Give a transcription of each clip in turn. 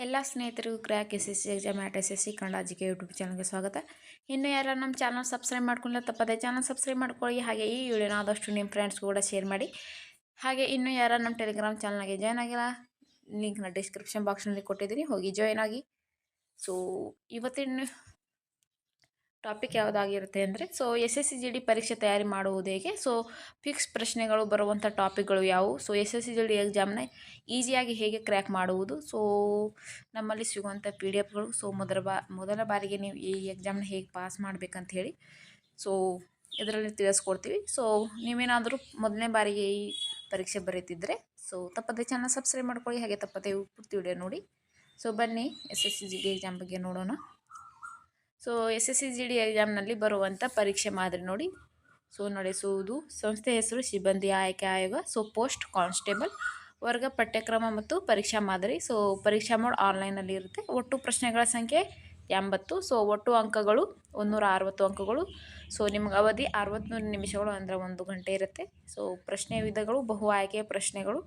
ಎಲ್ಲ ಸ್ನೇಹಿತರಿಗೂ crack S S C exam S S C Kannada G K YouTube ಚಾನಲ್ಗೆ ಸ್ವಾಗತ. ಇನ್ನು ಯಾರು ನಮ್ಮ ಚಾನಲ್ ಸಬ್ಸ್ಕ್ರೈಬ್ ಮಾಡ್ಕೊಳ್ಳಿ ತಪ್ಪದೆ ಚಾನಲ್ ಸಬ್ಸ್ಕ್ರೈಬ್ ಮಾಡ್ಕೊಳ್ಳಿ. ಹಾಗೆ ಈ ವಿಡಿಯೋನ ಆದಷ್ಟು ನಿಮ್ಮ ಫ್ರೆಂಡ್ಸ್ಗೂ ಕೂಡ ಶೇರ್ ಮಾಡಿ. ಹಾಗೆ ಇನ್ನು ಯಾರು ನಮ್ಮ ಟೆಲಿಗ್ರಾಮ್ ಚಾನಲ್ಗೆ ಜಾಯ್ನ್ ಆಗಿಲ್ಲ, ಲಿಂಕ್ನ ಡಿಸ್ಕ್ರಿಪ್ಷನ್ ಬಾಕ್ಸ್ನಲ್ಲಿ ಕೊಟ್ಟಿದ್ದೀನಿ, ಹೋಗಿ ಜಾಯ್ನ್ ಆಗಿ. ಸೊ ಇವತ್ತಿನ ಟಾಪಿಕ್ ಯಾವುದಾಗಿರುತ್ತೆ ಅಂದರೆ S S C G D ಪರೀಕ್ಷೆ ತಯಾರಿ ಮಾಡುವುದು ಹೇಗೆ. ಫಿಕ್ಸ್ ಪ್ರಶ್ನೆಗಳು ಬರುವಂಥ ಟಾಪಿಕ್ಗಳು ಯಾವುವು, S S C G D ಎಕ್ಸಾಮ್ನ ಈಸಿಯಾಗಿ ಹೇಗೆ ಕ್ರ್ಯಾಕ್ ಮಾಡುವುದು, ನಮ್ಮಲ್ಲಿ ಸಿಗುವಂಥ ಪಿ ಡಿ ಎಫ್ಗಳು, ಮೊದಲ ಬಾರಿಗೆ ನೀವು ಈ ಎಕ್ಸಾಮ್ನ ಹೇಗೆ ಪಾಸ್ ಮಾಡಬೇಕಂತ ಹೇಳಿ ಇದರಲ್ಲಿ ತಿಳಿಸ್ಕೊಡ್ತೀವಿ. ನೀವೇನಾದರೂ ಮೊದಲನೇ ಬಾರಿಗೆ ಈ ಪರೀಕ್ಷೆ ಬರೀತಿದ್ರೆ ತಪ್ಪದೆ ಚಾನಲ್ ಸಬ್ಸ್ಕ್ರೈಬ್ ಮಾಡ್ಕೊಳ್ಳಿ. ಹಾಗೆ ತಪ್ಪದೆ ಪೂರ್ತಿ ವಿಡಿಯೋ ನೋಡಿ. ಬನ್ನಿ S S C G D exam ಬಗ್ಗೆ ನೋಡೋಣ. S S C G D ಎಕ್ಸಾಮ್ನಲ್ಲಿ ಬರುವಂಥ ಪರೀಕ್ಷೆ ಮಾದರಿ ನೋಡಿ. ನಡೆಸುವುದು ಸಂಸ್ಥೆ ಹೆಸರು ಸಿಬ್ಬಂದಿ ಆಯ್ಕೆ ಆಯೋಗ. Post constable. ವರ್ಗ ಪಠ್ಯಕ್ರಮ ಮತ್ತು ಪರೀಕ್ಷಾ ಮಾದರಿ. ಪರೀಕ್ಷಾ ಮೋಡ್ ಆನ್ಲೈನಲ್ಲಿ ಇರುತ್ತೆ. ಒಟ್ಟು ಪ್ರಶ್ನೆಗಳ ಸಂಖ್ಯೆ 80. ಒಟ್ಟು ಅಂಕಗಳು 160 ಅಂಕಗಳು. ನಿಮ್ಗೆ ಅವಧಿ 63 ನಿಮಿಷಗಳು, ಅಂದರೆ 1 ಗಂಟೆ ಇರುತ್ತೆ. ಪ್ರಶ್ನೆ ವಿಧಗಳು ಬಹು ಆಯ್ಕೆಯ ಪ್ರಶ್ನೆಗಳು.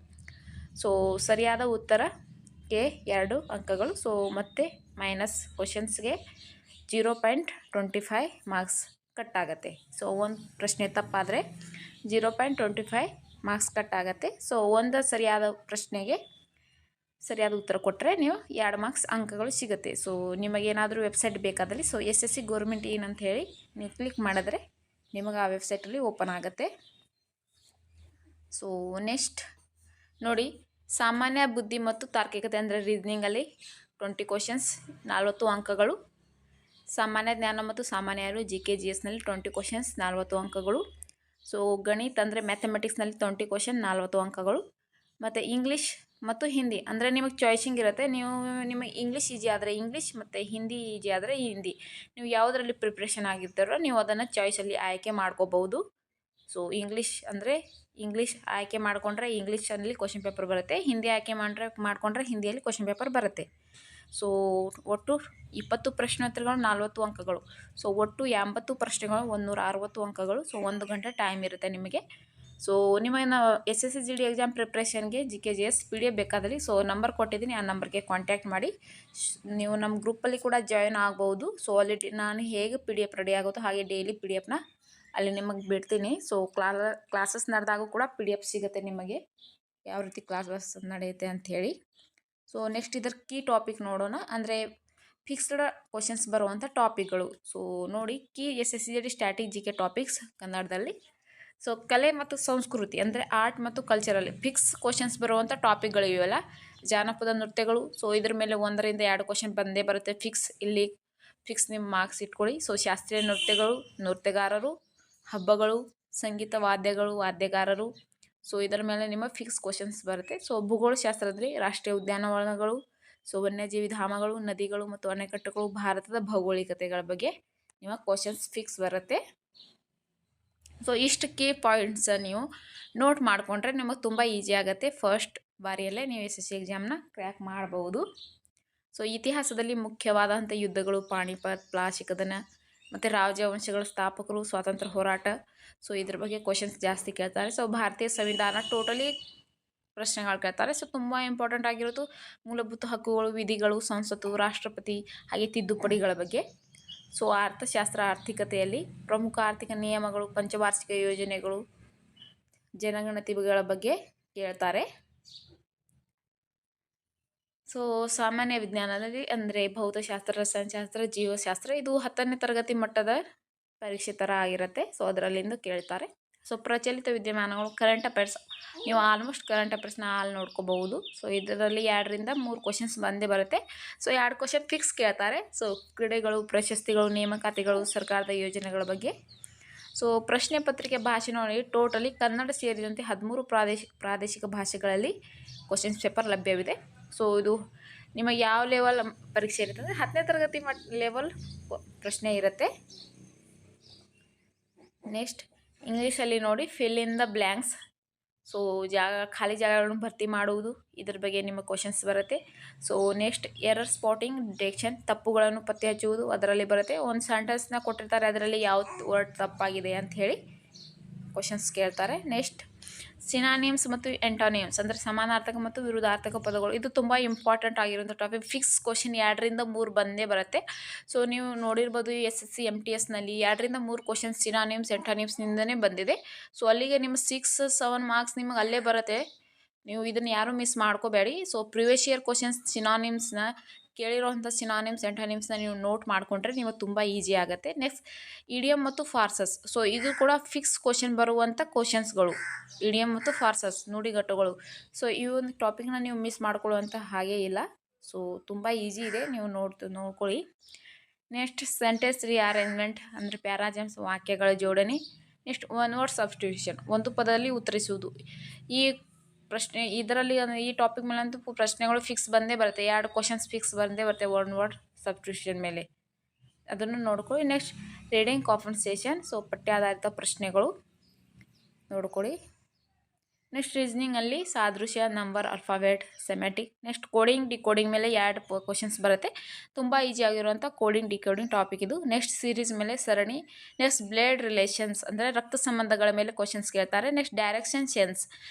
ಸರಿಯಾದ ಉತ್ತರಕ್ಕೆ 2 ಅಂಕಗಳು. ಮತ್ತು ಮೈನಸ್ ಕ್ವಶನ್ಸ್ಗೆ 0.25 ಮಾರ್ಕ್ಸ್ ಕಟ್ ಆಗುತ್ತೆ. ಒಂದು ಪ್ರಶ್ನೆ ತಪ್ಪಾದರೆ 0.25 ಮಾರ್ಕ್ಸ್ ಕಟ್ ಆಗುತ್ತೆ. ಒಂದು ಸರಿಯಾದ ಪ್ರಶ್ನೆಗೆ ಸರಿಯಾದ ಉತ್ತರ ಕೊಟ್ಟರೆ ನೀವು 2 ಮಾರ್ಕ್ಸ್ ಅಂಕಗಳು ಸಿಗುತ್ತೆ. ನಿಮಗೇನಾದರೂ ವೆಬ್ಸೈಟ್ ಬೇಕಾದಲ್ಲಿ ಎಸ್ ಎಸ್ ಸಿ ಗೌರ್ಮೆಂಟ್ ಅಂತ ಹೇಳಿ ನೀವು ಕ್ಲಿಕ್ ಮಾಡಿದ್ರೆ ನಿಮಗೆ ಆ ವೆಬ್ಸೈಟಲ್ಲಿ ಓಪನ್ ಆಗುತ್ತೆ. ನೆಕ್ಸ್ಟ್ ನೋಡಿ, ಸಾಮಾನ್ಯ ಬುದ್ಧಿ ಮತ್ತು ತಾರ್ಕಿಕತೆ ಅಂದರೆ ರೀಸನಿಂಗಲ್ಲಿ 20 ಕ್ವಶನ್ಸ್ 40 ಅಂಕಗಳು. ಸಾಮಾನ್ಯ ಜ್ಞಾನ ಮತ್ತು ಸಾಮಾನ್ಯ ಅರಿವು ಜಿ ಕೆ ಜಿ ಎಸ್ನಲ್ಲಿ 20 ಕ್ವಶನ್ಸ್ 40 ಅಂಕಗಳು. ಗಣಿತ ಅಂದರೆ ಮ್ಯಾಥಮೆಟಿಕ್ಸ್ನಲ್ಲಿ 20 ಕ್ವಶನ್ 40 ಅಂಕಗಳು. ಮತ್ತು ಇಂಗ್ಲೀಷ್ ಮತ್ತು ಹಿಂದಿ ಅಂದರೆ ನಿಮಗೆ ಚಾಯ್ಸಿಂಗ್ ಇರುತ್ತೆ. ನಿಮಗೆ ಇಂಗ್ಲೀಷ್ ಈಜಿ ಆದರೆ ಇಂಗ್ಲೀಷ್ ಮತ್ತು ಹಿಂದಿ ಈಜಿ ಆದರೆ ಹಿಂದಿ. ನೀವು ಯಾವುದರಲ್ಲಿ ಪ್ರಿಪ್ರೇಷನ್ ಆಗಿರ್ತಾರೋ ನೀವು ಅದನ್ನು ಚಾಯ್ಸಲ್ಲಿ ಆಯ್ಕೆ ಮಾಡ್ಕೋಬಹುದು. ಇಂಗ್ಲೀಷ್ ಅಂದರೆ ಇಂಗ್ಲೀಷ್ ಆಯ್ಕೆ ಮಾಡಿಕೊಂಡ್ರೆ ಇಂಗ್ಲೀಷಲ್ಲಿ ಕ್ವಶನ್ ಪೇಪರ್ ಬರುತ್ತೆ. ಹಿಂದಿ ಆಯ್ಕೆ ಮಾಡಿಕೊಂಡ್ರೆ ಹಿಂದಿಯಲ್ಲಿ ಕ್ವಶನ್ ಪೇಪರ್ ಬರುತ್ತೆ. ಒಟ್ಟು 20 ಪ್ರಶ್ನೋತ್ತರಗಳು 40 ಅಂಕಗಳು. ಒಟ್ಟು 80 ಪ್ರಶ್ನೆಗಳು 160 ಅಂಕಗಳು. 1 ಗಂಟೆ ಟೈಮ್ ಇರುತ್ತೆ ನಿಮಗೆ. ನಿಮ್ಮನ್ನು S S C G D exam ಪ್ರಿಪ್ರೇಷನ್ಗೆ G K G S P D F ಬೇಕಾದಲ್ಲಿ ನಂಬರ್ ಕೊಟ್ಟಿದ್ದೀನಿ, ಆ ನಂಬರ್ಗೆ ಕಾಂಟ್ಯಾಕ್ಟ್ ಮಾಡಿ. ನೀವು ನಮ್ಮ ಗ್ರೂಪಲ್ಲಿ ಕೂಡ ಜಾಯ್ನ್ ಆಗ್ಬೋದು. ಅಲ್ಲಿ ನಾನು ಹೇಗೆ ಪಿ ಡಿ ಎಫ್ ರೆಡಿ ಆಗುತ್ತೋ ಹಾಗೆ ಡೈಲಿ ಪಿ ಡಿ ಎಫ್ನ ಅಲ್ಲಿ ನಿಮಗೆ ಬಿಡ್ತೀನಿ. ಕ್ಲಾಸಸ್ ನಡೆದಾಗೂ ಕೂಡ ಪಿ ಡಿ ಎಫ್ ಸಿಗುತ್ತೆ ನಿಮಗೆ, ಯಾವ ರೀತಿ ಕ್ಲಾಸಸ್ ನಡೆಯುತ್ತೆ ಅಂಥೇಳಿ. ನೆಕ್ಸ್ಟ್ ಇದರ ಕೀ ಟಾಪಿಕ್ ನೋಡೋಣ. ಅಂದರೆ ಫಿಕ್ಸ್ಡ್ ಕ್ವಶನ್ಸ್ ಬರುವಂಥ ಟಾಪಿಕ್ಗಳು. ನೋಡಿ, key S S C G D static G K topics ಕನ್ನಡದಲ್ಲಿ. ಕಲೆ ಮತ್ತು ಸಂಸ್ಕೃತಿ ಅಂದರೆ ಆರ್ಟ್ ಮತ್ತು ಕಲ್ಚರಲ್ಲಿ ಫಿಕ್ಸ್ ಕ್ವಶನ್ಸ್ ಬರುವಂಥ ಟಾಪಿಕ್ಗಳು ಇವೆಲ್ಲ. ಜಾನಪದ ನೃತ್ಯಗಳು. ಇದ್ರ ಮೇಲೆ 1 ರಿಂದ 2 ಕ್ವಶನ್ ಬಂದೇ ಬರುತ್ತೆ. ಇಲ್ಲಿ ಫಿಕ್ಸ್ ನಿಮ್ಮ ಮಾರ್ಕ್ಸ್ ಇಟ್ಕೊಳ್ಳಿ. ಶಾಸ್ತ್ರೀಯ ನೃತ್ಯಗಳು, ನೃತ್ಯಗಾರರು, ಹಬ್ಬಗಳು, ಸಂಗೀತ ವಾದ್ಯಗಳು, ವಾದ್ಯಗಾರರು. ಇದರ ಮೇಲೆ ನಿಮ್ಮ ಫಿಕ್ಸ್ ಕ್ವಶನ್ಸ್ ಬರುತ್ತೆ. ಭೂಗೋಳಶಾಸ್ತ್ರದಲ್ಲಿ ರಾಷ್ಟ್ರೀಯ ಉದ್ಯಾನವನಗಳು, ವನ್ಯಜೀವಿ ಧಾಮಗಳು, ನದಿಗಳು ಮತ್ತು ಅಣೆಕಟ್ಟುಗಳು, ಭಾರತದ ಭೌಗೋಳಿಕತೆಗಳ ಬಗ್ಗೆ ನಿಮ್ಮ ಕ್ವಶನ್ಸ್ ಫಿಕ್ಸ್ ಬರುತ್ತೆ. ಇಷ್ಟು ಕೀ ಪಾಯಿಂಟ್ಸ್ ನೀವು ನೋಟ್ ಮಾಡಿಕೊಂಡ್ರೆ ನಿಮಗೆ ತುಂಬ ಈಸಿ ಆಗುತ್ತೆ. ಫಸ್ಟ್ ಬಾರಿಯಲ್ಲೇ ನೀವು ಎಸ್ ಎಸ್ ಸಿ ಎಕ್ಸಾಮ್ನ ಕ್ರ್ಯಾಕ್ ಮಾಡಬಹುದು. ಇತಿಹಾಸದಲ್ಲಿ ಮುಖ್ಯವಾದಂಥ ಯುದ್ಧಗಳು, ಪಾಣಿಪತ್, ಪ್ಲಾಸಿಕದನ ಮತ್ತು ರಾಜವಂಶಗಳ ಸ್ಥಾಪಕರು, ಸ್ವಾತಂತ್ರ್ಯ ಹೋರಾಟ. ಇದ್ರ ಬಗ್ಗೆ ಕ್ವಶನ್ಸ್ ಜಾಸ್ತಿ ಕೇಳ್ತಾರೆ. ಭಾರತೀಯ ಸಂವಿಧಾನ ಟೋಟಲಿ ಪ್ರಶ್ನೆಗಳು ಕೇಳ್ತಾರೆ. ತುಂಬ ಇಂಪಾರ್ಟೆಂಟ್ ಆಗಿರೋದು ಮೂಲಭೂತ ಹಕ್ಕುಗಳು, ವಿಧಿಗಳು, ಸಂಸತ್ತು, ರಾಷ್ಟ್ರಪತಿ, ಹಾಗೆ ತಿದ್ದುಪಡಿಗಳ ಬಗ್ಗೆ. ಅರ್ಥಶಾಸ್ತ್ರ, ಆರ್ಥಿಕತೆಯಲ್ಲಿ ಪ್ರಮುಖ ಆರ್ಥಿಕ ನಿಯಮಗಳು, ಪಂಚವಾರ್ಷಿಕ ಯೋಜನೆಗಳು, ಜನಗಣತಿಗಳ ಬಗ್ಗೆ ಕೇಳ್ತಾರೆ. ಸಾಮಾನ್ಯ ವಿಜ್ಞಾನದಲ್ಲಿ ಅಂದರೆ ಭೌತಶಾಸ್ತ್ರ, ರಸಾಯನಶಾಸ್ತ್ರ, ಜೀವಶಾಸ್ತ್ರ, ಇದು 10ನೇ ತರಗತಿ ಮಟ್ಟದ ಪರೀಕ್ಷೆ ಥರ ಆಗಿರುತ್ತೆ. ಅದರಲ್ಲಿಂದ ಕೇಳ್ತಾರೆ. ಪ್ರಚಲಿತ ವಿದ್ಯಮಾನಗಳು, ಕರೆಂಟ್ ಅಫೇರ್ಸ್, ನೀವು ಆಲ್ಮೋಸ್ಟ್ ಕರೆಂಟ್ ಅಫೇರ್ಸ್ನ ಅಲ್ಲಿ ನೋಡ್ಕೋಬಹುದು. ಇದರಲ್ಲಿ 2 ರಿಂದ 3 ಕ್ವಶನ್ಸ್ ಬಂದೇ ಬರುತ್ತೆ. 2 ಕ್ವಶನ್ ಫಿಕ್ಸ್ ಕೇಳ್ತಾರೆ. ಕ್ರೀಡೆಗಳು, ಪ್ರಶಸ್ತಿಗಳು, ನೇಮಕಾತಿಗಳು, ಸರ್ಕಾರದ ಯೋಜನೆಗಳ ಬಗ್ಗೆ. ಪ್ರಶ್ನೆ ಪತ್ರಿಕೆ ಭಾಷೆ ನೋಡಿ, ಟೋಟಲಿ ಕನ್ನಡ ಸೇರಿದಂತೆ 13 ಪ್ರಾದೇಶಿಕ ಭಾಷೆಗಳಲ್ಲಿ ಕ್ವಶನ್ಸ್ ಪೇಪರ್ ಲಭ್ಯವಿದೆ. ಇದು ನಿಮಗೆ ಯಾವ ಲೆವೆಲ್ ಪರೀಕ್ಷೆ ಇರುತ್ತೆ ಅಂದರೆ 10ನೇ ತರಗತಿ ಲೆವೆಲ್ ಪ್ರಶ್ನೆ ಇರುತ್ತೆ. ನೆಕ್ಸ್ಟ್ ಇಂಗ್ಲೀಷಲ್ಲಿ ನೋಡಿ, ಫಿಲ್ ಇನ್ ದ ಬ್ಲ್ಯಾಂಕ್ಸ್. ಖಾಲಿ ಜಾಗಗಳನ್ನು ಭರ್ತಿ ಮಾಡುವುದು, ಇದ್ರ ಬಗ್ಗೆ ನಿಮ್ಮ ಕ್ವಶನ್ಸ್ ಬರುತ್ತೆ. ನೆಕ್ಸ್ಟ್ ಎರರ್ ಸ್ಪಾಟಿಂಗ್ ಡಿಟೆಕ್ಷನ್, ತಪ್ಪುಗಳನ್ನು ಪತ್ತೆ ಹಚ್ಚುವುದು, ಅದರಲ್ಲಿ ಬರುತ್ತೆ. ಒಂದು ಸೆಂಟೆನ್ಸ್ನ ಕೊಟ್ಟಿರ್ತಾರೆ, ಅದರಲ್ಲಿ ಯಾವ ವರ್ಡ್ ತಪ್ಪಾಗಿದೆ ಅಂತ ಹೇಳಿ ಕ್ವಶನ್ಸ್ ಕೇಳ್ತಾರೆ. ನೆಕ್ಸ್ಟ್ ಸಿನಾನಿಮ್ಸ್ ಮತ್ತು ಎಂಟಾನಿಮ್ಸ್ ಅಂದರೆ ಸಮಾನಾರ್ಥಕ ಮತ್ತು ವಿರುದ್ಧಾರ್ಥಕ ಪದಗಳು. ಇದು ತುಂಬ ಇಂಪಾರ್ಟೆಂಟ್ ಆಗಿರೋಂಥ ಟಾಪಿಕ್. ಫಿಕ್ಸ್ ಕ್ವಶನ್ 2-3 ಬಂದೇ ಬರುತ್ತೆ. ಸೊ ನೀವು ನೋಡಿರ್ಬೋದು SSC MTSನಲ್ಲಿ 2-3 ಕ್ವಶನ್ಸ್ ಸಿನಾನಿಮ್ಸ್ ಎಂಟಾನಿಮ್ಸ್ನಿಂದನೇ ಬಂದಿದೆ. ಸೊ ಅಲ್ಲಿಗೆ ನಿಮ್ಮ 6-7 ಮಾರ್ಕ್ಸ್ ನಿಮಗೆ ಅಲ್ಲೇ ಬರುತ್ತೆ. ನೀವು ಇದನ್ನು ಯಾರೂ ಮಿಸ್ ಮಾಡ್ಕೋಬೇಡಿ. ಸೊ ಪ್ರಿವಿಯಸ್ ಇಯರ್ ಕ್ವಶನ್ಸ್ ಸಿನಾನಿಮ್ಸ್ನ ಕೇಳಿರೋಂಥ ಸಿನಾನಿಮ್ಸ್ ಎಂಟಾನಿಮ್ಸ್ನ ನೀವು ನೋಟ್ ಮಾಡಿಕೊಂಡ್ರೆ ನಿಮಗೆ ತುಂಬ ಈಸಿ ಆಗುತ್ತೆ. ನೆಕ್ಸ್ಟ್ ಇಡಿಯಮ್ ಮತ್ತು ಫಾರ್ಸಸ್. ಸೊ ಇದು ಕೂಡ ಫಿಕ್ಸ್ ಕ್ವಶನ್ ಬರುವಂಥ ಕ್ವಶನ್ಸ್ಗಳು, ಇಡಿಯಮ್ ಮತ್ತು ಫಾರ್ಸಸ್ ನುಡಿಗಟ್ಟುಗಳು. ಸೊ ಈ ಒಂದು ಟಾಪಿಕ್ನ ನೀವು ಮಿಸ್ ಮಾಡ್ಕೊಳ್ಳುವಂಥ ಹಾಗೇ ಇಲ್ಲ. ಸೊ ತುಂಬ ಈಸಿ ಇದೆ, ನೀವು ನೋಡ್ಕೊಳ್ಳಿ. ನೆಕ್ಸ್ಟ್ ಸೆಂಟೆನ್ಸ್ ರಿಅರೇಂಜ್ಮೆಂಟ್ ಅಂದರೆ ಪ್ಯಾರಾಜಮ್ಸ್, ವಾಕ್ಯಗಳ ಜೋಡಣೆ. ನೆಕ್ಸ್ಟ್ ಒನ್ ವರ್ಡ್ ಸಬ್ಸ್ಟಿಟ್ಯೂಷನ್, ಒಂದು ಪದದಲ್ಲಿ ಉತ್ತರಿಸುವುದು. ಈ ಪ್ರಶ್ನೆ ಇದರಲ್ಲಿ ಈ ಟಾಪಿಕ್ ಮೇಲೆ ಅಂತೂ ಪ್ರಶ್ನೆಗಳು ಫಿಕ್ಸ್ ಬಂದೇ ಬರುತ್ತೆ. 2 ಕ್ವಶನ್ಸ್ ಫಿಕ್ಸ್ ಬಂದೇ ಬರುತ್ತೆ ಒನ್ ವರ್ಡ್ ಸಬ್ಸ್ಟಿಟ್ಯೂಷನ್ ಮೇಲೆ, ಅದನ್ನು ನೋಡ್ಕೊಳ್ಳಿ. ನೆಕ್ಸ್ಟ್ ರೀಡಿಂಗ್ ಕಾಂಪನ್ಸೇಷನ್, ಸೊ ಪಠ್ಯಾಧಾರಿತ ಪ್ರಶ್ನೆಗಳು ನೋಡ್ಕೊಳ್ಳಿ. ನೆಕ್ಸ್ಟ್ ರೀಸನಿಂಗಲ್ಲಿ ಸಾದೃಶ್ಯ, number, alphabet, Semitic. Next coding decoding ಮೇಲೆ 2 ಕ್ವಶನ್ಸ್ ಬರುತ್ತೆ. ತುಂಬ ಈಸಿ ಆಗಿರುವಂಥ ಕೋಡಿಂಗ್ ಡಿಕೋಡಿಂಗ್ ಟಾಪಿಕ್ ಇದು. ನೆಕ್ಸ್ಟ್ ಸೀರೀಸ್ ಮೇಲೆ ಸರಣಿ. ನೆಕ್ಸ್ಟ್ ಬ್ಲಡ್ ರಿಲೇಷನ್ಸ್ ಅಂದರೆ ರಕ್ತ ಸಂಬಂಧಗಳ ಮೇಲೆ ಕ್ವಶನ್ಸ್ ಕೇಳ್ತಾರೆ. ನೆಕ್ಸ್ಟ್ ಡೈರೆಕ್ಷನ್ ಸೆನ್ಸ್,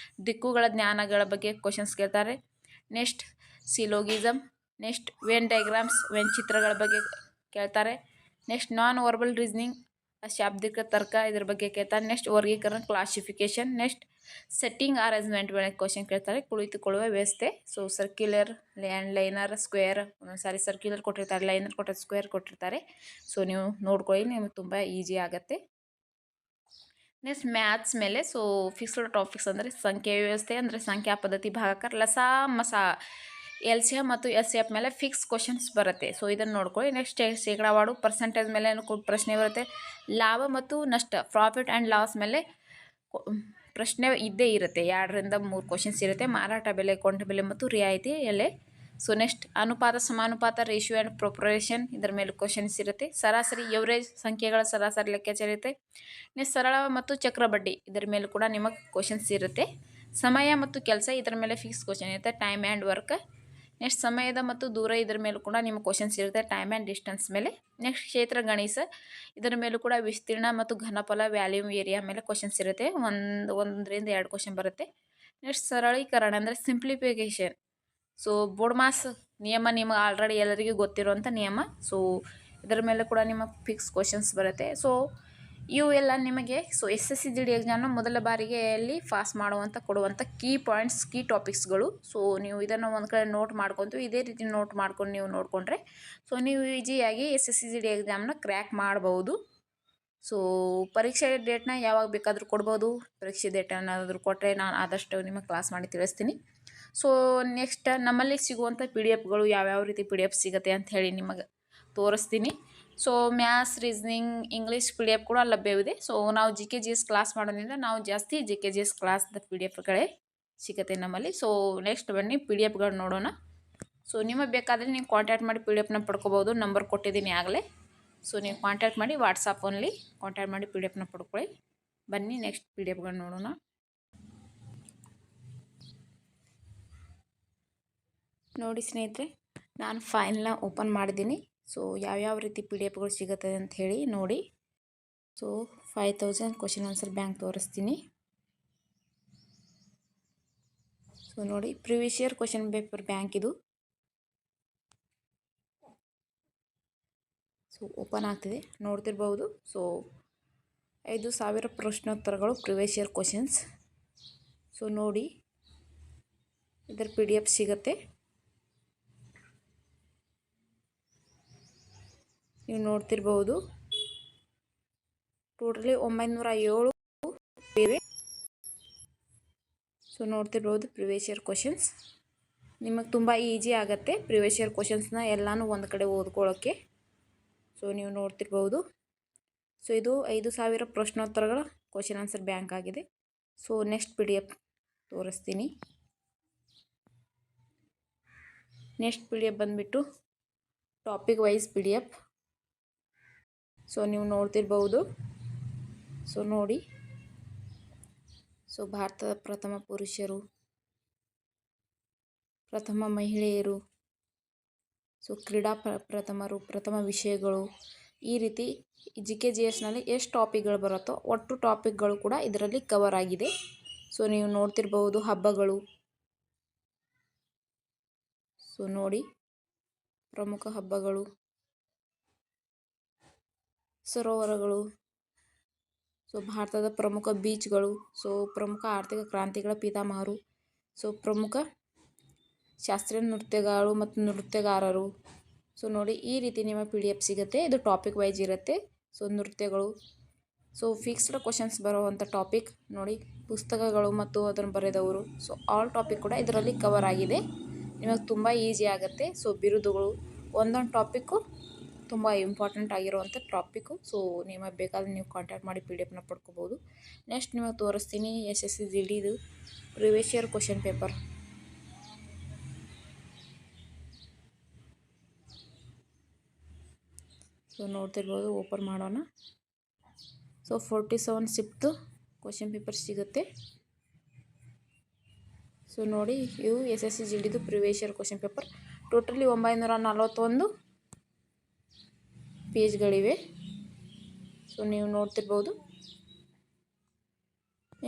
ದಿಕ್ಕುಗಳ ಜ್ಞಾನಗಳ ಬಗ್ಗೆ ಕ್ವಶನ್ಸ್ ಕೇಳ್ತಾರೆ. Next syllogism. Next Venn diagrams, Venn ಚಿತ್ರಗಳ ಬಗ್ಗೆ ಕೇಳ್ತಾರೆ. ನೆಕ್ಸ್ಟ್ ನಾನ್ ವರ್ಬಲ್ ರೀಸನಿಂಗ್, ಶಾಬ್ದಿಕ ತರ್ಕ, ಇದ್ರ ಬಗ್ಗೆ ಕೇಳ್ತಾರೆ. ನೆಕ್ಸ್ಟ್ ವರ್ಗೀಕರಣ ಕ್ಲಾಸಿಫಿಕೇಶನ್. ನೆಕ್ಸ್ಟ್ ಸೆಟ್ಟಿಂಗ್ ಅರೇಂಜ್ಮೆಂಟ್ ಮೇಲೆ ಕ್ವಶನ್ ಕೇಳ್ತಾರೆ. ಕುಳಿತುಕೊಳ್ಳುವ ವ್ಯವಸ್ಥೆ. ಸೊ ಸರ್ಕ್ಯುಲರ್, ಲೈನರ್, ಸ್ಕ್ವೇರ್, ಒಂದೊಂದ್ಸಾರಿ ಸರ್ಕ್ಯುಲರ್ ಕೊಟ್ಟಿರ್ತಾರೆ, ಲೈನರ್ ಕೊಟ್ಟಿರ್ತಾರೆ, ಸ್ಕ್ವೇರ್ ಕೊಟ್ಟಿರ್ತಾರೆ. ಸೊ ನೀವು ನೋಡ್ಕೊಳ್ಳಿ, ನಿಮಗೆ ತುಂಬ ಈಸಿ ಆಗುತ್ತೆ. ನೆಕ್ಸ್ಟ್ ಮ್ಯಾಥ್ಸ್ ಮೇಲೆ ಸೊ ಫಿಕ್ಸ್ಡ್ ಟಾಪಿಕ್ಸ್ ಅಂದರೆ ಸಂಖ್ಯೆ ವ್ಯವಸ್ಥೆ ಅಂದರೆ ಸಂಖ್ಯಾ ಪದ್ಧತಿ, ಭಾಗಾಕಾರ, ಲಸ ಮಸ, LCM ಮತ್ತು SCF ಮೇಲೆ ಫಿಕ್ಸ್ ಕ್ವಶನ್ಸ್ ಬರುತ್ತೆ. ಸೊ ಇದನ್ನು ನೋಡ್ಕೊಳ್ಳಿ. ನೆಕ್ಸ್ಟ್ ಶೇಕಡಾವಾರು ಪರ್ಸೆಂಟೇಜ್ ಮೇಲೆ ಪ್ರಶ್ನೆ ಬರುತ್ತೆ. ಲಾಭ ಮತ್ತು ನಷ್ಟ, ಪ್ರಾಫಿಟ್ ಆ್ಯಂಡ್ ಲಾಸ್ ಮೇಲೆ ಪ್ರಶ್ನೆ ಇದ್ದೇ ಇರುತ್ತೆ. 2-3 ಕ್ವಶನ್ಸ್ ಇರುತ್ತೆ. ಮಾರಾಟ ಬೆಲೆ, ಕೊಂಡ ಬೆಲೆ ಮತ್ತು ರಿಯಾಯಿತಿ ಬೆಲೆ. ಸೊ ನೆಕ್ಸ್ಟ್ ಅನುಪಾತ, ಸಮಾನುಪಾತ, ರೇಷಿಯೋ ಆ್ಯಂಡ್ ಪ್ರೊಪರೇಷನ್, ಇದರ ಮೇಲೆ ಕ್ವಶನ್ಸ್ ಇರುತ್ತೆ. ಸರಾಸರಿ, ಎವರೇಜ್, ಸಂಖ್ಯೆಗಳ ಸರಾಸರಿ ಲೆಕ್ಕಾಚಾರ ಇರುತ್ತೆ. ನೆಕ್ಸ್ಟ್ ಸರಳ ಮತ್ತು ಚಕ್ರಬಡ್ಡಿ, ಇದರ ಮೇಲೆ ಕೂಡ ನಿಮಗೆ ಕ್ವಶನ್ಸ್ ಇರುತ್ತೆ. ಸಮಯ ಮತ್ತು ಕೆಲಸ, ಇದರ ಮೇಲೆ ಫಿಕ್ಸ್ ಕ್ವಶನ್ ಇರುತ್ತೆ. Time and work. ನೆಕ್ಸ್ಟ್ ಸಮಯದ ಮತ್ತು ದೂರ, ಇದರ ಮೇಲೂ ಕೂಡ ನಿಮಗೆ ಕ್ವಶನ್ಸ್ ಇರುತ್ತೆ. ಟೈಮ್ ಆ್ಯಂಡ್ ಡಿಸ್ಟೆನ್ಸ್ ಮೇಲೆ. ನೆಕ್ಸ್ಟ್ ಕ್ಷೇತ್ರ ಗಣಿಸ, ಇದರ ಮೇಲೂ ಕೂಡ ವಿಸ್ತೀರ್ಣ ಮತ್ತು ಘನಫಲ, ವ್ಯಾಲ್ಯೂಮ್, ಏರಿಯಾ ಮೇಲೆ ಕ್ವಶನ್ಸ್ ಇರುತ್ತೆ. 1-2 ಕ್ವಶನ್ ಬರುತ್ತೆ. ನೆಕ್ಸ್ಟ್ ಸರಳೀಕರಣ ಅಂದರೆ ಸಿಂಪ್ಲಿಫಿಕೇಷನ್. ಸೊ ಬೋರ್ಡ್ ಮಾಸ್ ನಿಯಮ ನಿಮಗೆ ಆಲ್ರೆಡಿ ಎಲ್ಲರಿಗೂ ಗೊತ್ತಿರುವಂಥ ನಿಯಮ. ಸೊ ಇದರ ಮೇಲೆ ಕೂಡ ನಿಮಗೆ ಫಿಕ್ಸ್ ಕ್ವಶನ್ಸ್ ಬರುತ್ತೆ. ಸೊ ಇವು ಎಲ್ಲ ನಿಮಗೆ SSC GD ಎಕ್ಸಾಮ್ನ ಮೊದಲ ಬಾರಿಗೆ ಅಲ್ಲಿ ಪಾಸ್ ಕೊಡುವಂಥ ಕೀ ಪಾಯಿಂಟ್ಸ್, ಕೀ ಟಾಪಿಕ್ಸ್ಗಳು. ಸೊ ನೀವು ಇದನ್ನು ಒಂದು ಕಡೆ ನೋಟ್ ಮಾಡ್ಕೊತು, ಇದೇ ರೀತಿ ನೋಟ್ ಮಾಡ್ಕೊಂಡು ನೀವು ನೋಡಿಕೊಂಡ್ರೆ ಸೊ ನೀವು ಈಸಿಯಾಗಿ SSC GD ಎಕ್ಸಾಮ್ನ ಕ್ರ್ಯಾಕ್ ಮಾಡ್ಬೋದು. ಸೊ ಪರೀಕ್ಷೆ ಡೇಟ್ನ ಯಾವಾಗ ಬೇಕಾದರೂ ಕೊಡ್ಬೋದು. ಪರೀಕ್ಷೆ ಡೇಟ್ ಏನಾದರೂ ಕೊಟ್ಟರೆ ನಾನು ಆದಷ್ಟು ನಿಮಗೆ ಕ್ಲಾಸ್ ಮಾಡಿ ತಿಳಿಸ್ತೀನಿ. ಸೊ ನೆಕ್ಸ್ಟ್ ನಮ್ಮಲ್ಲಿ ಸಿಗುವಂಥ PDFಗಳು ಯಾವ್ಯಾವ ರೀತಿ PDF ಸಿಗುತ್ತೆ ಅಂತ ಹೇಳಿ ನಿಮಗೆ ತೋರಿಸ್ತೀನಿ. So maths, reasoning, English PDF ಕೂಡ ಲಭ್ಯವಿದೆ. ಸೊ ನಾವು GKGS ಕ್ಲಾಸ್ ಮಾಡೋದ್ರಿಂದ ನಾವು ಜಾಸ್ತಿ GKGS ಕ್ಲಾಸ್ದ PDFಗಳೇ ಸಿಗುತ್ತೆ ನಮ್ಮಲ್ಲಿ. ಸೊ ನೆಕ್ಸ್ಟ್ ಬನ್ನಿ PDFಗಳು ನೋಡೋಣ. ಸೊ ನಿಮಗೆ ಬೇಕಾದರೆ ನೀವು ಕಾಂಟ್ಯಾಕ್ಟ್ ಮಾಡಿ PDFನ ಪಡ್ಕೋಬೋದು. ನಂಬರ್ ಕೊಟ್ಟಿದ್ದೀನಿ ಆಗಲೇ. ಸೊ ನೀವು ಕಾಂಟ್ಯಾಕ್ಟ್ ಮಾಡಿ, ವಾಟ್ಸಪ್ ಓನ್ಲಿ ಕಾಂಟ್ಯಾಕ್ಟ್ ಮಾಡಿ PDFನ ಪಡ್ಕೊಳ್ಳಿ. ಬನ್ನಿ ನೆಕ್ಸ್ಟ್ PDFಗಳು ನೋಡೋಣ. ನೋಡಿ ಸ್ನೇಹಿತರೆ, ನಾನು ಫೈಲ್ನ ಓಪನ್ ಮಾಡಿದ್ದೀನಿ. ಸೊ ಯಾವ್ಯಾವ ರೀತಿ PDFಗಳು ಸಿಗುತ್ತೆ ಅಂತ ಹೇಳಿ ನೋಡಿ. ಸೊ 5000 ಕ್ವಶನ್ ಆನ್ಸರ್ ಬ್ಯಾಂಕ್ ತೋರಿಸ್ತೀನಿ. ಸೊ ನೋಡಿ, previous year question paper bank ಇದು. ಸೊ ಓಪನ್ ಆಗ್ತಿದೆ, ನೋಡ್ತಿರ್ಬೋದು. ಸೊ 5000 ಪ್ರಶ್ನೋತ್ತರಗಳು, ಪ್ರಿವಿಯಸ್ ಇಯರ್ ಕ್ವಶನ್ಸ್. ಸೊ ನೋಡಿ, ಇದರ PDF ಸಿಗುತ್ತೆ. ನೀವು ನೋಡ್ತಿರ್ಬೋದು. ಟೋಟಲಿ 907 ಇವೆ. ಸೊ ನೋಡ್ತಿರ್ಬೋದು ಪ್ರಿವಿಯಸ್ ಇಯರ್ ಕ್ವಶನ್ಸ್. ನಿಮಗೆ ತುಂಬ ಈಸಿ ಆಗುತ್ತೆ ಪ್ರಿವಿಯಸ್ ಇಯರ್ ಕ್ವಶನ್ಸ್ನ ಎಲ್ಲನೂ ಒಂದು ಕಡೆ ಓದ್ಕೊಳ್ಳೋಕ್ಕೆ. ಸೊ ನೀವು ನೋಡ್ತಿರ್ಬೋದು. ಸೊ ಇದು 5000 ಪ್ರಶ್ನೋತ್ತರಗಳ ಕ್ವಶನ್ ಆನ್ಸರ್ ಬ್ಯಾಂಕ್ ಆಗಿದೆ. ಸೊ ನೆಕ್ಸ್ಟ್ PDF ತೋರಿಸ್ತೀನಿ. ನೆಕ್ಸ್ಟ್ PDF ಬಂದುಬಿಟ್ಟು ಟಾಪಿಕ್ ವೈಸ್ PDF. ಸೊ ನೀವು ನೋಡ್ತಿರ್ಬೋದು. ಸೊ ನೋಡಿ, ಸೊ ಭಾರತದ ಪ್ರಥಮ ಪುರುಷರು, ಪ್ರಥಮ ಮಹಿಳೆಯರು, ಸೊ ಕ್ರೀಡಾ ಪ್ರಥಮರು, ಪ್ರಥಮ ವಿಷಯಗಳು, ಈ ರೀತಿ ಜಿ ಕೆ ಜಿ ಎಸ್ನಲ್ಲಿ ಎಷ್ಟು ಟಾಪಿಕ್ಗಳು ಬರುತ್ತೋ ಒಟ್ಟು ಟಾಪಿಕ್ಗಳು ಕೂಡ ಇದರಲ್ಲಿ ಕವರ್ ಆಗಿದೆ. ಸೊ ನೀವು ನೋಡ್ತಿರ್ಬೋದು ಹಬ್ಬಗಳು. ಸೊ ನೋಡಿ, ಪ್ರಮುಖ ಹಬ್ಬಗಳು, ಸರೋವರಗಳು, ಸೊ ಭಾರತದ ಪ್ರಮುಖ ಬೀಚ್ಗಳು, ಸೊ ಪ್ರಮುಖ ಆರ್ಥಿಕ ಕ್ರಾಂತಿಗಳ ಪಿತಾಮಹರು, ಸೊ ಪ್ರಮುಖ ಶಾಸ್ತ್ರೀಯ ನೃತ್ಯಗಳು ಮತ್ತು ನೃತ್ಯಗಾರರು. ಸೊ ನೋಡಿ, ಈ ರೀತಿ ನಿಮ್ಮ ಪಿ ಡಿ ಎಫ್ ಸಿಗುತ್ತೆ. ಇದು ಟಾಪಿಕ್ ವೈಸ್ ಇರುತ್ತೆ. ಸೊ ನೃತ್ಯಗಳು, ಸೊ ಫಿಕ್ಸ್ಡ್ ಕ್ವಶನ್ಸ್ ಬರುವಂಥ ಟಾಪಿಕ್ ನೋಡಿ, ಪುಸ್ತಕಗಳು ಮತ್ತು ಅದನ್ನು ಬರೆದವರು. ಸೊ ಆಲ್ ಟಾಪಿಕ್ ಕೂಡ ಇದರಲ್ಲಿ ಕವರ್ ಆಗಿದೆ. ನಿಮಗೆ ತುಂಬ ಈಸಿ ಆಗುತ್ತೆ. ಸೊ ಬಿರುದುಗಳು, ಒಂದೊಂದು ಟಾಪಿಕ್ಕು ತುಂಬ ಇಂಪಾರ್ಟೆಂಟ್ ಆಗಿರುವಂಥ ಟಾಪಿಕ್ಕು. ಸೊ ನಿಮಗೆ ಬೇಕಾದರೆ ನೀವು ಕಾಂಟ್ಯಾಕ್ಟ್ ಮಾಡಿ ಪಿ ಡಿ ಎಫ್ನ ಪಡ್ಕೋಬೋದು. ನೆಕ್ಸ್ಟ್ ನಿಮಗೆ ತೋರಿಸ್ತೀನಿ SSC GD ಇದು previous year question paper. So ನೋಡ್ತಿರ್ಬೋದು, ಓಪನ್ ಮಾಡೋಣ. ಸೊ 47 ಶಿಫ್ಟ್ ಕ್ವಶನ್ ಪೇಪರ್ ಸಿಗುತ್ತೆ. ಸೊ ನೋಡಿ, ಇವು SSC GDದು previous year question paper. Totally 941 ಪೇಜ್ಗಳಿವೆ. ಸೊ ನೀವು ನೋಡ್ತಿರ್ಬೋದು.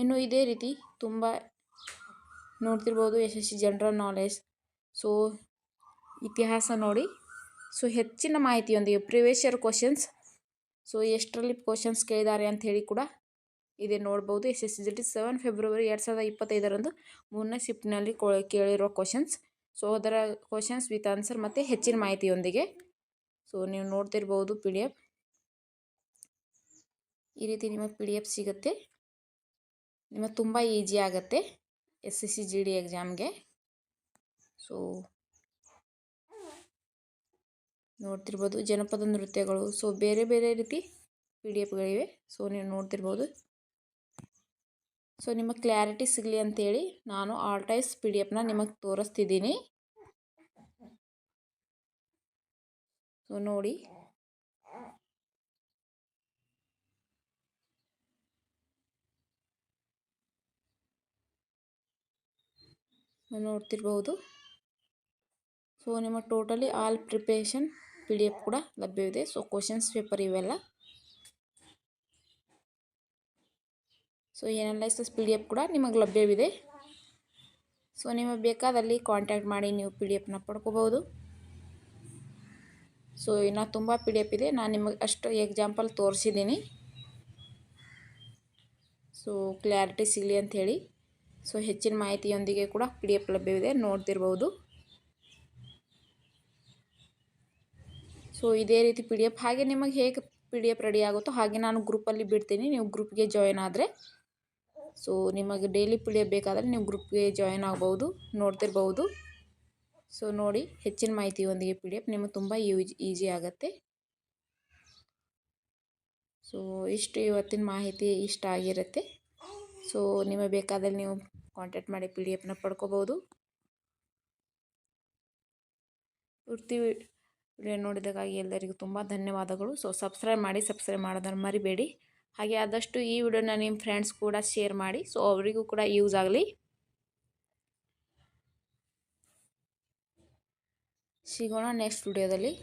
ಇನ್ನು ಇದೇ ರೀತಿ ತುಂಬ ನೋಡ್ತಿರ್ಬೋದು SSC ಜನರಲ್ ನಾಲೆಜ್, ಸೊ ಇತಿಹಾಸ ನೋಡಿ. ಸೊ ಹೆಚ್ಚಿನ ಮಾಹಿತಿಯೊಂದಿಗೆ ಪ್ರಿವಿಯಸ್ ಇಯರ್ ಕ್ವಶನ್ಸ್, ಸೊ ಎಷ್ಟರಲ್ಲಿ ಕ್ವಶನ್ಸ್ ಕೇಳಿದ್ದಾರೆ ಅಂತ ಹೇಳಿ ಕೂಡ ಇದೆ ನೋಡ್ಬೋದು. SSC GD 7 ಫೆಬ್ರವರಿ 2025ರಂದು 3ನೇ ಶಿಫ್ಟ್ನಲ್ಲಿ ಕೇಳಿರೋ ಕ್ವಶನ್ಸ್. ಸೊ ಅದರ ಕ್ವಶನ್ಸ್ ವಿತ್ ಆನ್ಸರ್ ಮತ್ತು ಹೆಚ್ಚಿನ ಮಾಹಿತಿಯೊಂದಿಗೆ. ಸೊ ನೀವು ನೋಡ್ತಿರ್ಬೋದು ಪಿ ಡಿ ಎಫ್. ಈ ರೀತಿ ನಿಮಗೆ ಪಿ ಡಿ ಎಫ್ ಸಿಗುತ್ತೆ. ನಿಮಗೆ ತುಂಬ ಈಸಿ ಆಗುತ್ತೆ SSC GD ಎಕ್ಸಾಮ್ಗೆ. ಸೊ ನೋಡ್ತಿರ್ಬೋದು ಜನಪದ ನೃತ್ಯಗಳು. ಸೊ ಬೇರೆ ಬೇರೆ ರೀತಿ ಪಿ ಡಿ ಎಫ್ಗಳಿವೆ. ಸೊ ನೀವು ನೋಡ್ತಿರ್ಬೋದು. ಸೊ ನಿಮಗೆ ಕ್ಲಾರಿಟಿ ಸಿಗಲಿ ಅಂತೇಳಿ ನಾನು ಆಲ್ ಟೈಪ್ಸ್ ಪಿ ಡಿ ಎಫ್ನ ನಿಮಗೆ ತೋರಿಸ್ತಿದ್ದೀನಿ. ಸೊ ನೋಡಿ, ನೋಡ್ತಿರ್ಬೋದು. ಸೊ ನಿಮ್ಮ totally all preparation P D F ಕೂಡ ಲಭ್ಯವಿದೆ. ಸೊ ಕ್ವಶನ್ಸ್ ಪೇಪರ್ ಇವೆಲ್ಲ. So analysis P D F ಕೂಡ ನಿಮಗೆ ಲಭ್ಯವಿದೆ. ಸೊ ನಿಮಗೆ ಬೇಕಾದಲ್ಲಿ ಕಾಂಟ್ಯಾಕ್ಟ್ ಮಾಡಿ ನೀವು ಪಿ ಡಿ ಎಫ್ನ ಪಡ್ಕೋಬೋದು. ಸೊ ಇನ್ನು ತುಂಬ ಪಿ ಡಿ ಎಫ್ ಇದೆ. ನಾನು ನಿಮಗೆ ಅಷ್ಟು ಎಕ್ಸಾಂಪಲ್ ತೋರಿಸಿದ್ದೀನಿ. ಸೊ ಕ್ಲಾರಿಟಿ ಸಿಗಲಿ ಅಂಥೇಳಿ. ಸೊ ಹೆಚ್ಚಿನ ಮಾಹಿತಿಯೊಂದಿಗೆ ಕೂಡ ಪಿ ಡಿ ಎಫ್ ಲಭ್ಯವಿದೆ, ನೋಡ್ತಿರ್ಬೋದು. ಸೊ ಇದೇ ರೀತಿ ಪಿ ಡಿ ಎಫ್ ಹಾಗೆ ನಿಮಗೆ ಹೇಗೆ ಪಿ ಡಿ ಎಫ್ ರೆಡಿ ಆಗುತ್ತೋ ಹಾಗೆ ನಾನು ಗ್ರೂಪಲ್ಲಿ ಬಿಡ್ತೀನಿ. ನೀವು ಗ್ರೂಪ್ಗೆ ಜಾಯಿನ್ ಆದರೆ, ಸೊ ನಿಮಗೆ ಡೈಲಿ ಪಿ ಡಿ ಎಫ್ ಬೇಕಾದರೆ ನೀವು ಗ್ರೂಪ್ಗೆ ಜಾಯಿನ್ ಆಗ್ಬೋದು, ನೋಡ್ತಿರ್ಬೋದು. ಸೊ ನೋಡಿ, ಹೆಚ್ಚಿನ ಮಾಹಿತಿಯೊಂದಿಗೆ ಪಿ ಡಿ ಎಫ್ ನಿಮಗೆ ತುಂಬ ಈಸಿ ಆಗುತ್ತೆ. ಸೊ ಇಷ್ಟು ಇವತ್ತಿನ ಮಾಹಿತಿ ಇಷ್ಟ ಆಗಿರುತ್ತೆ. ಸೊ ನಿಮಗೆ ಬೇಕಾದಲ್ಲಿ ನೀವು ಕಾಂಟ್ಯಾಕ್ಟ್ ಮಾಡಿ ಪಿ ಡಿ ಎಫ್ನ ಪಡ್ಕೋಬೋದು. ಪೂರ್ತಿ ವಿಡಿಯೋ ನೋಡಿದ್ದಕ್ಕಾಗಿ ಎಲ್ಲರಿಗೂ ತುಂಬ ಧನ್ಯವಾದಗಳು. ಸೊ ಸಬ್ಸ್ಕ್ರೈಬ್ ಮಾಡೋದನ್ನು ಮರಿಬೇಡಿ. ಹಾಗೆ ಆದಷ್ಟು ಈ ವಿಡಿಯೋನ ನಿಮ್ಮ ಫ್ರೆಂಡ್ಸ್ ಕೂಡ ಶೇರ್ ಮಾಡಿ. ಸೊ ಅವರಿಗೂ ಕೂಡ ಯೂಸ್ ಆಗಲಿ. ಸಿಗೋಣ ನೆಕ್ಸ್ಟ್ ವಿಡಿಯೋದಲ್ಲಿ.